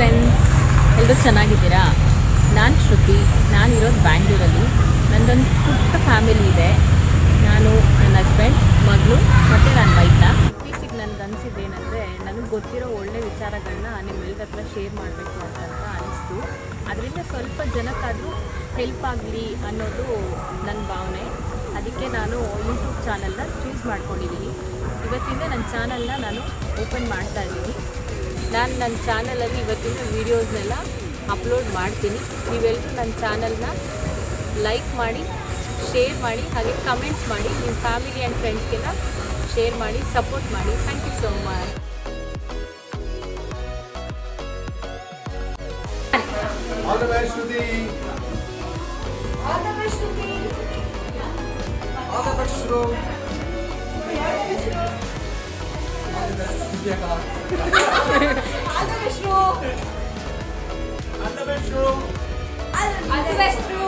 Friends, ಎಲ್ಲರೂ ಚೆನ್ನಾಗಿದ್ದೀರಾ? ನಾನು ಶ್ರುತಿ. ನಾನಿರೋದು ಬ್ಯಾಂಗ್ಳೂರಲ್ಲಿ. ನನ್ನದೊಂದು ಪುಟ್ಟ ಫ್ಯಾಮಿಲಿ ಇದೆ. ನಾನು, ನನ್ನ ಹಸ್ಬೆಂಡ್, ಮಗಳು ಮತ್ತು ನನ್ನ ಮೈದ್ನ. ಇತ್ತೀಚೆಗೆ ನನಗೆ ಅನಿಸಿದ್ದೇನೆಂದರೆ, ನನಗೆ ಗೊತ್ತಿರೋ ಒಳ್ಳೆ ವಿಚಾರಗಳನ್ನ ನಿಮ್ಮೆಲ್ಲರ ಹತ್ರ ಶೇರ್ ಮಾಡಬೇಕು ಅಂತ ಅನಿಸ್ತು. ಅದರಿಂದ ಸ್ವಲ್ಪ ಜನಕ್ಕಾದರೂ ಹೆಲ್ಪ್ ಆಗಲಿ ಅನ್ನೋದು ನನ್ನ ಭಾವನೆ. ಅದಕ್ಕೆ ನಾನು ಯೂಟ್ಯೂಬ್ ಚಾನಲ್ನ ಚೂಸ್ ಮಾಡ್ಕೊಂಡಿದ್ದೀನಿ. ಇವತ್ತಿಂದ ನನ್ನ ಚಾನಲ್ನ ನಾನು ಓಪನ್ ಮಾಡ್ತಾ ಇದ್ದೀನಿ. ನಾನು ನನ್ನ ಚಾನಲಲ್ಲಿ ಇವತ್ತಿನ ವೀಡಿಯೋಸ್ನೆಲ್ಲ ಅಪ್ಲೋಡ್ ಮಾಡ್ತೀನಿ. ನೀವೆಲ್ಲರೂ ನನ್ನ ಚಾನಲ್ನ ಲೈಕ್ ಮಾಡಿ, ಶೇರ್ ಮಾಡಿ, ಹಾಗೆ ಕಮೆಂಟ್ಸ್ ಮಾಡಿ, ನಿಮ್ಮ ಫ್ಯಾಮಿಲಿ ಆ್ಯಂಡ್ ಫ್ರೆಂಡ್ಸ್ಗೆಲ್ಲ ಶೇರ್ ಮಾಡಿ, ಸಪೋರ್ಟ್ ಮಾಡಿ. Thank you so much. All the best, Shruti. All the best, Shruti. All the best, Shru. All the best, Divyaka. Shru. All the best, Shru. All the best, Shru.